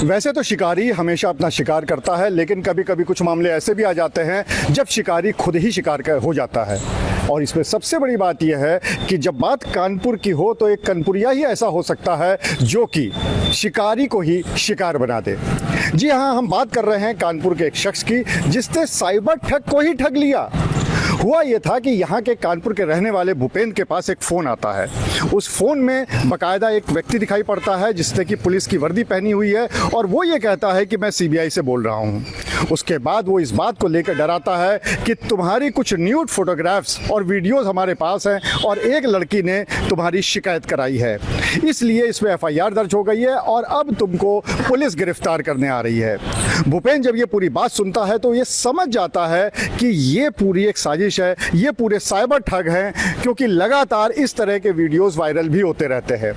वैसे तो शिकारी हमेशा अपना शिकार करता है, लेकिन कभी कभी कुछ मामले ऐसे भी आ जाते हैं जब शिकारी खुद ही शिकार हो जाता है। और इसमें सबसे बड़ी बात यह है कि जब बात कानपुर की हो तो एक कानपुरिया ही ऐसा हो सकता है जो कि शिकारी को ही शिकार बना दे। जी हाँ, हम बात कर रहे हैं कानपुर के एक शख्स की जिसने साइबर ठग को ही ठग लिया। हुआ ये था कि यहाँ के कानपुर के रहने वाले भूपेंद्र के पास एक फ़ोन आता है। उस फ़ोन में बाकायदा एक व्यक्ति दिखाई पड़ता है जिसने कि पुलिस की वर्दी पहनी हुई है, और वो ये कहता है कि मैं सीबीआई से बोल रहा हूँ। उसके बाद वो इस बात को लेकर डराता है कि तुम्हारी कुछ न्यूड फोटोग्राफ्स और वीडियोस हमारे पास हैं और एक लड़की ने तुम्हारी शिकायत कराई है, इसलिए इसमें एफआईआर दर्ज हो गई है और अब तुमको पुलिस गिरफ्तार करने आ रही है। भूपेंद्र जब ये पूरी बात सुनता है तो ये समझ जाता है कि ये पूरी एक साजिश है, ये पूरे साइबर ठग हैं, क्योंकि लगातार इस तरह के वीडियोस वायरल भी होते रहते हैं।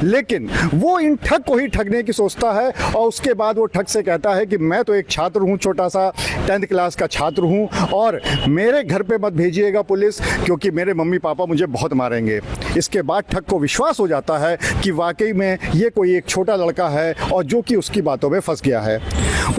लेकिन वो इन ठग को ही ठगने की सोचता है और उसके बाद वो ठग से कहता है कि मैं तो एक छात्र हूँ, छोटा सा 10th क्लास का छात्र हूँ, और मेरे घर पे मत भेजिएगा पुलिस, क्योंकि मेरे मम्मी पापा मुझे बहुत मारेंगे। इसके बाद ठग को विश्वास हो जाता है कि वाकई में ये कोई एक छोटा लड़का है और जो कि उसकी बातों में फंस गया है।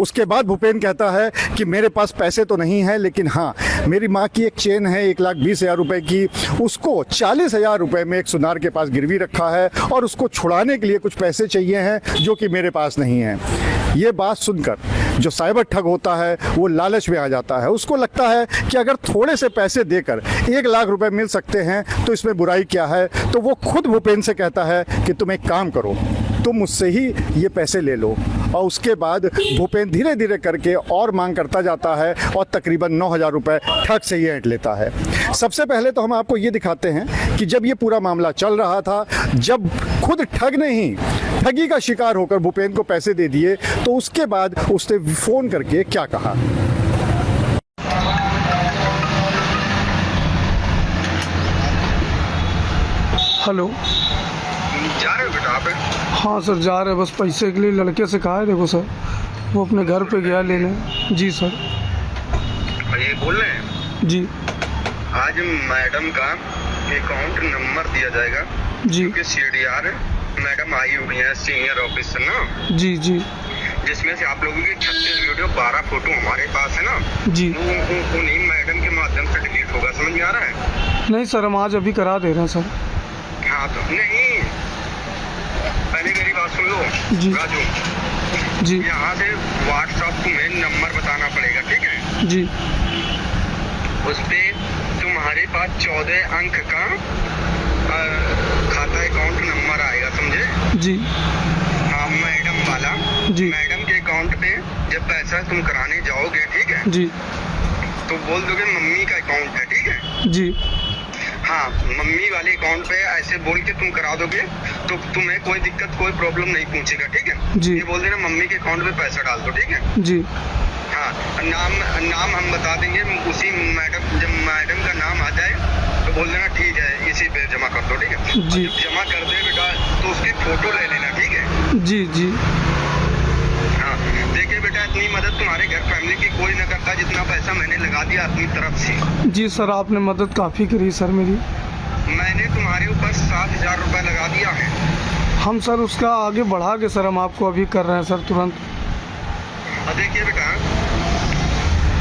उसके बाद भूपेंद्र कहता है कि मेरे पास पैसे तो नहीं है, लेकिन हाँ, मेरी माँ की एक चेन है 1,20,000 रुपए की, उसको 40,000 रुपए में एक सुनार के पास गिरवी रखा है और उसको छुड़ाने के लिए कुछ पैसे चाहिए हैं जो कि मेरे पास नहीं हैं। ये बात सुनकर जो साइबर ठग होता है वो लालच में आ जाता है। उसको लगता है कि अगर थोड़े से पैसे देकर 1,00,000 रुपए मिल सकते हैं तो इसमें बुराई क्या है। तो वो खुद भूपेंद्र से कहता है कि तुम एक काम करो, तुम मुझसे ही ये पैसे ले लो। और उसके बाद भूपेंद्र धीरे धीरे करके और मांग करता जाता है और तकरीबन 9,000 रुपये ठग से ही ऐंठ लेता है। सबसे पहले तो हम आपको ये दिखाते हैं कि जब ये पूरा मामला चल रहा था, जब खुद ठग ने ही ठगी का शिकार होकर भूपेंद्र को पैसे दे दिए, तो उसके बाद उसने फ़ोन करके क्या कहा। हेलो, जा रहे हो बेटा आप? हाँ सर जा रहे हैं, बस पैसे के लिए लड़के से कहा है। देखो सर, वो अपने घर पे गया लेने। जी सर। ये बोल रहे हैं जी आज मैडम का अकाउंट नंबर दिया जाएगा जी क्योंकि CDR मैडम आई हुई है, सीनियर ऑफिसर ना, जी जी जिसमें से आप लोगों की 36 वीडियो 12 फोटो हमारे पास है ना, जी। वो नहीं मैडम के माध्यम से डिलीट होगा, समझ में आ रहा है? नहीं सर, हम आज अभी करा दे रहे हैं सर। हाँ तो नहीं, पहले मेरी बात सुन लो जी राजू जी यहाँ से व्हाट्सएप तुम्हें नंबर बताना पड़ेगा, ठीक है? जी उस पे तुम्हारे पास 14 अंक का खाता अकाउंट नंबर आएगा, समझे? जी हाँ, मैडम वाला। जी मैडम के अकाउंट पे जब पैसा तुम कराने जाओगे, ठीक है, जी तो बोल दोगे मम्मी का अकाउंट है, ठीक है? जी हाँ, मम्मी वाले अकाउंट पे ऐसे बोल के तुम करा दोगे तो तुम्हें कोई दिक्कत, कोई प्रॉब्लम नहीं पूछेगा, ठीक है? जी। ये बोल देना मम्मी के अकाउंट पे पैसा डाल दो, ठीक है? जी हाँ, नाम हम बता देंगे, उसी मैडम, जब मैडम का नाम आ जाए तो बोल देना ठीक है, इसी पे जमा कर दो, ठीक है? जी। जब जमा कर दे बेटा तो उसकी फोटो ले लेना, ठीक है? जी जी हाँ, देखिए बेटा, इतनी मदद तुम्हारे घर फैमिली की कोई न करता जितना पैसा मैंने लगा दिया अपनी तरफ से। जी सर, आपने मदद काफ़ी करी सर मेरी। मैंने तुम्हारे ऊपर 7,000 रुपये लगा दिया है। हम सर उसका आगे बढ़ा के सर हम आपको अभी कर रहे हैं सर, तुरंत। और देखिए बेटा,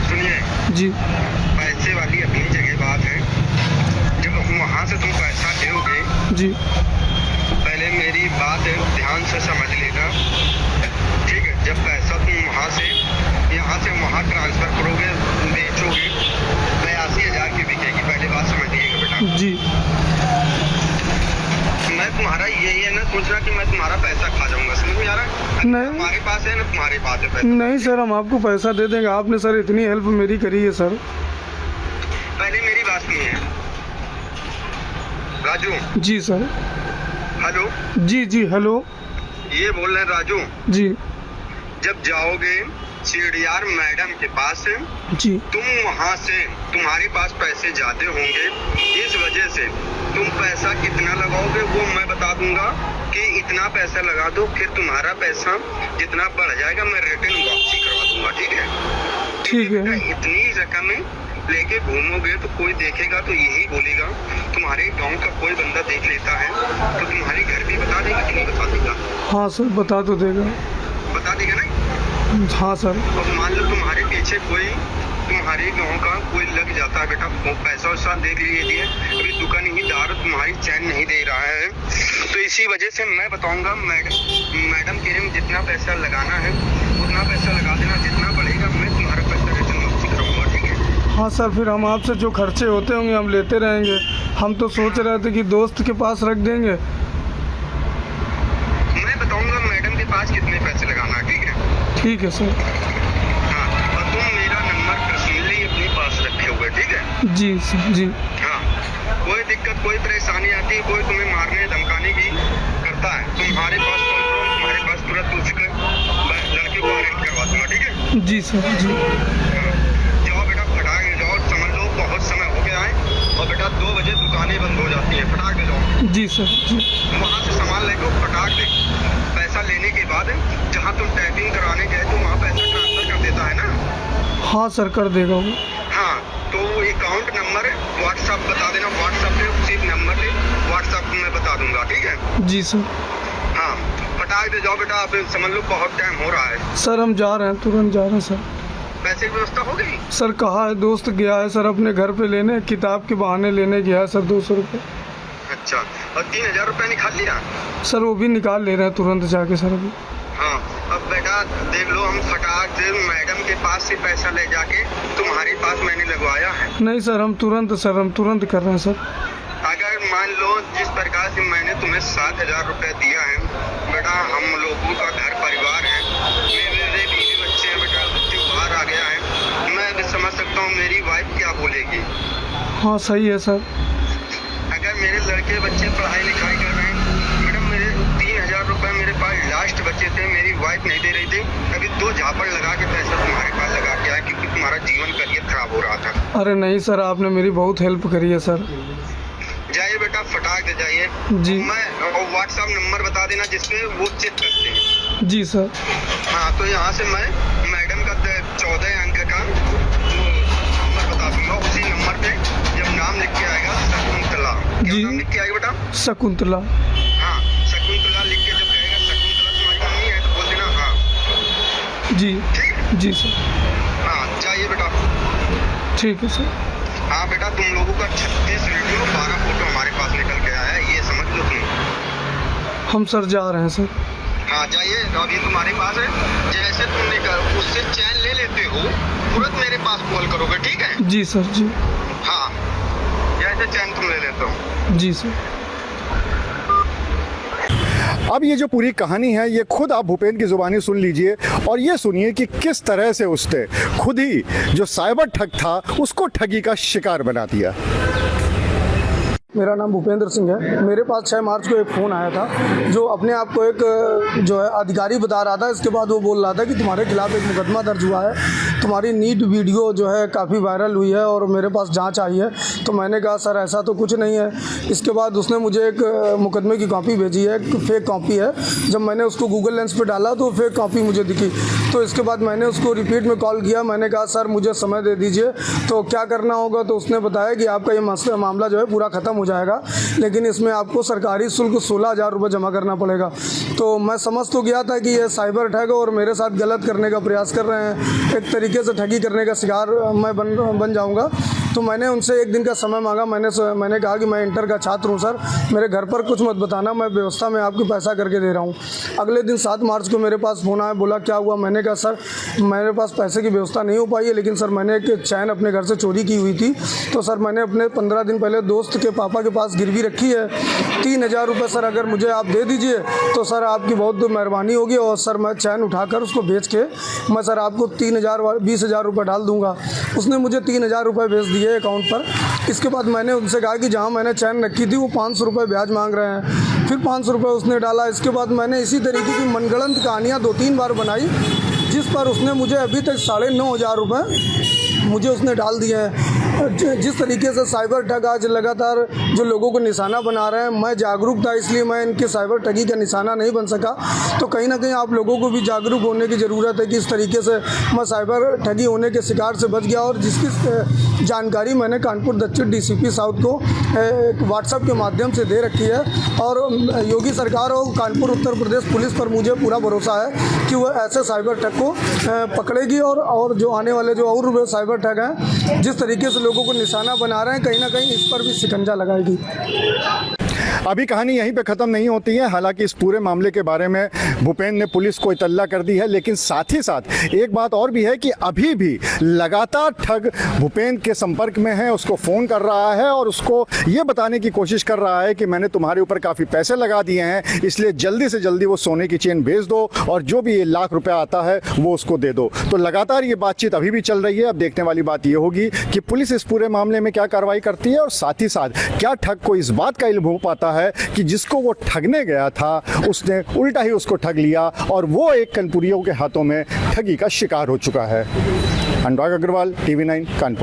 सुनिए, जी पैसे वाली अपनी जगह बात है, जब वहाँ से तुम पैसा दोगे, जी पहले मेरी बात ध्यान से समझ लेना, ठीक है? जब पैसा तुम वहाँ से यहाँ से वहाँ ट्रांसफर करोगे, बेचोगे, 82,000 की बिकेगी, पहले बात समझ लीजिएगा बेटा। जी मैं तुम्हारा यही है ना सोचना कि मैं तुम्हारा पैसा खा जाऊंगा, समझ में आ रहा है? नहीं। हमारे पास है ना, तुम्हारे पास है पैसा। नहीं सर, हम आपको पैसा दे देंगे। आपने सर इतनी हेल्प मेरी करी है सर। पहले मेरी बात सुनिए राजू। जी सर। हेलो जी जी हेलो। ये बोल रहे हैं राजू, जी जब जाओगे CDR मैडम के पास, जी तुम वहाँ से, तुम्हारे पास पैसे ज्यादा होंगे, इस वजह से तुम पैसा कितना लगाओगे वो मैं बता दूंगा कि इतना पैसा लगा दो, फिर तुम्हारा पैसा जितना बढ़ जाएगा मैं रिटर्न वापसी करवा दूंगा, ठीक है? ठीक है। इतनी रकम लेके घूमोगे तो कोई देखेगा तो यही बोलेगा, तुम्हारे गांव का कोई बंदा देख लेता है तो तुम्हारे घर भी बता देगा कि नहीं बता देगा? हाँ सर, बता तो देगा। बता देगा ना। हाँ सर। अब मान लो तुम्हारे पीछे कोई तुम्हारे गाँव का कोई लग जाता है बेटा, वो पैसा वैसा देख लीजिए, अभी दुकानदार तुम्हारी चैन नहीं दे रहा है, तो इसी वजह से मैं बताऊंगा मैडम के लिए जितना पैसा लगाना है उतना पैसा लगा देना, जितना बढ़ेगा मैं तुम्हारा पैसा रिटर्न वापसी कराऊंगा, ठीक है। हाँ सर, फिर हम आपसे जो खर्चे होते होंगे हम लेते रहेंगे। हम तो सोच रहे थे कि दोस्त के पास रख देंगे। मैं बताऊंगा मैडम के पास कितने पैसे लगाना है, ठीक है। ठीक है सर। हाँ, और तुम मेरा नंबर पर्सनली अपने पास रखे हुए, ठीक है। जी सर जी। हाँ, कोई दिक्कत कोई परेशानी आती है, कोई तुम्हें मारने धमकाने की करता है, तुम्हारे पास कॉल करो, तुम्हारे पास तुरंत उसके लड़के को अरेंज करवा दूंगा, ठीक है। जी सर जी। जाओ बेटा, फटाक से जाओ, समझ लो बहुत समय हो गया है, और बेटा 2 बजे दुकानें बंद हो जाती है, फटाक से जाओ। जी सर जी। वहाँ से सामान लेके फटाक से पैसा लेने के बाद जहाँ तुम टाइपिंग कराने गए तो वहाँ पैसा ट्रांसफर कर देता है ना। हाँ सर, कर देगा वो। हाँ, तो अकाउंट नंबर व्हाट्सएप बता देना, व्हाट्सएप पे उसी नंबर पे व्हाट्सएप में बता दूंगा, ठीक है। जी सर। हाँ, फटाक से जाओ बेटा, आप समझ लो बहुत टाइम हो रहा है। सर हम जा रहे हैं, तुरंत जा रहे हैं सर। पैसे की व्यवस्था हो गई? सर कहा है, दोस्त गया है सर अपने घर पे लेने, किताब के बहाने लेने गया है सर 200 रुपये। अच्छा, और 3000 रुपये निकाल लिया? सर वो भी निकाल ले रहे हैं तुरंत जाके सर अभी। हाँ, अब बेटा देख लो, हम फटाक से मैडम के पास से पैसा ले जाके तुम्हारे पास मैंने लगवाया है। नहीं सर, हम तुरंत कर रहे हैं सर। अगर मान लो जिस प्रकार से मैंने तुम्हें 7000 रुपये दिया है बेटा, हम लोगों का घर परिवार है, मेरे बीवी बच्चे हैं बेटा, त्योहार आ गया है, मैं भी समझ सकता हूँ मेरी वाइफ क्या बोलेगी। हाँ सही है सर। अगर मेरे लड़के बच्चे पढ़ाई लिखाई कर रहे हैं मैडम, मेरे 3000 रुपये मेरे पास लास्ट बचे थे, मेरी वाइफ नहीं दे रही थी, अभी 2 झापड़ लगा के पैसा तुम्हारे पास लगा के आया क्योंकि तुम्हारा जीवन करियर खराब हो रहा था। अरे नहीं सर, आपने मेरी बहुत हेल्प करी है सर। जाइए बेटा, फटाक से जाइए जी। मैं व्हाट्सएप नंबर बता देना जिसपे वो चेक करते हैं। जी सर। हाँ, तो यहाँ से मैं मैडम का 14 अंक का नंबर बता दूंगा, उसी नंबर पे जब नाम लिख के आएगा शकुंतला, क्या जी। नाम लिख के आएगा बेटा? शकुंतला। हाँ, शकुंतला लिख के जब कहेगा शकुंतला तुम्हारी मम्मी है तो बोल देना हाँ। जी। ठीक है? जी सर। हाँ, जाइए बेटा। ठीक है सर। हाँ बेटा, तुम लोगों का 36 वीडियो 12 फोटो हमारे पास निकल के आया है, ये समझ लो तुम। हम सर जा रहे हैं सर। हाँ जाइए, अभी तुम्हारे पास है, जैसे तुम उससे चैन ले लेते हो तुरंत मेरे पास कॉल करोगे, ठीक है। जी सर जी। हाँ, जैसे चैन तुम ले लेते हो। जी सर। अब ये जो पूरी कहानी है ये खुद आप भूपेंद्र की ज़ुबानी सुन लीजिए और ये सुनिए कि किस तरह से उसने खुद ही जो साइबर ठग था उसको ठगी का शिकार बना दिया। मेरा नाम भूपेंद्र सिंह है। मेरे पास 6 मार्च को एक फ़ोन आया था जो अपने आप को एक जो है अधिकारी बता रहा था। इसके बाद वो बोल रहा था कि तुम्हारे खिलाफ़ एक मुकदमा दर्ज हुआ है, तुम्हारी नीट वीडियो जो है काफ़ी वायरल हुई है और मेरे पास जांच आई है। तो मैंने कहा सर ऐसा तो कुछ नहीं है। इसके बाद उसने मुझे एक मुकदमे की कॉपी भेजी है, फेक कॉपी है। जब मैंने उसको गूगल लेंस पर डाला तो फेक कॉपी मुझे दिखी। तो इसके बाद मैंने उसको रिपीट में कॉल किया, मैंने कहा सर मुझे समय दे दीजिए तो क्या करना होगा। तो उसने बताया कि आपका ये मामला जो है पूरा ख़त्म हो जाएगा, लेकिन इसमें आपको सरकारी शुल्क 16,000 रुपये जमा करना पड़ेगा। तो मैं समझ तो गया था कि ये साइबर ठग और मेरे साथ गलत करने का प्रयास कर रहे हैं, एक तरीके से ठगी करने का शिकार मैं बन जाऊंगा। तो मैंने उनसे एक दिन का समय मांगा। मैंने कहा कि मैं इंटर का छात्र हूं सर, मेरे घर पर कुछ मत बताना, मैं व्यवस्था में आपको पैसा करके दे रहा हूं। अगले दिन 7 मार्च को मेरे पास फ़ोन आया, बोला क्या हुआ। मैंने कहा सर मेरे पास पैसे की व्यवस्था नहीं हो पाई है, लेकिन सर मैंने एक चैन अपने घर से चोरी की हुई थी। तो सर मैंने अपने 15 दिन पहले दोस्त के पापा के पास गिरवी रखी है 3000 रुपये। सर अगर मुझे आप दे दीजिए तो सर आपकी बहुत मेहरबानी होगी और सर मैं चैन उठाकर उसको बेच के मैं सर आपको 20,000 रुपये डाल दूँगा। उसने मुझे 3000 रुपये भेज दिए अकाउंट पर। इसके बाद मैंने उनसे कहा कि जहाँ मैंने चैन रखी थी वो 500 रुपये ब्याज मांग रहे हैं। फिर 500 रुपये उसने डाला। इसके बाद मैंने इसी तरीके की मनगढ़ंत कहानियाँ 2-3 बार बनाई, जिस पर उसने मुझे अभी तक 9,500 रुपये मुझे उसने डाल दिए हैं। जिस तरीके से साइबर ठग आज लगातार जो लोगों को निशाना बना रहे हैं, मैं जागरूक था इसलिए मैं इनके साइबर ठगी का निशाना नहीं बन सका। तो कहीं ना कहीं आप लोगों को भी जागरूक होने की ज़रूरत है कि इस तरीके से मैं साइबर ठगी होने के शिकार से बच गया। और जिसकी जानकारी मैंने कानपुर दक्षिण DCP साउथ को एक व्हाट्सएप के माध्यम से दे रखी है। और योगी सरकार और कानपुर उत्तर प्रदेश पुलिस पर मुझे पूरा भरोसा है कि वह ऐसे साइबर ठग को पकड़ेगी और जो आने वाले जो और साइबर ठग हैं जिस तरीके से लोगों को निशाना बना रहे हैं, कहीं ना कहीं इस पर भी शिकंजा लगाएगी। अभी कहानी यहीं पे ख़त्म नहीं होती है। हालांकि इस पूरे मामले के बारे में भूपेंद्र ने पुलिस को इत्तला कर दी है, लेकिन साथ ही साथ एक बात और भी है कि अभी भी लगातार ठग भूपेंद्र के संपर्क में है, उसको फ़ोन कर रहा है और उसको ये बताने की कोशिश कर रहा है कि मैंने तुम्हारे ऊपर काफ़ी पैसे लगा दिए हैं, इसलिए जल्दी से जल्दी वो सोने की चेन बेच दो और जो भी ये लाख रुपया आता है वो उसको दे दो। तो लगातार ये बातचीत अभी भी चल रही है। अब देखने वाली बात ये होगी कि पुलिस इस पूरे मामले में क्या कार्रवाई करती है और साथ ही साथ क्या ठग को इस बात का इल्म हो पाता है कि जिसको वो ठगने गया था उसने उल्टा ही उसको ठग लिया और वो एक कनपुरियों के हाथों में ठगी का शिकार हो चुका है। अनुराग अग्रवाल, TV9 कानपुर।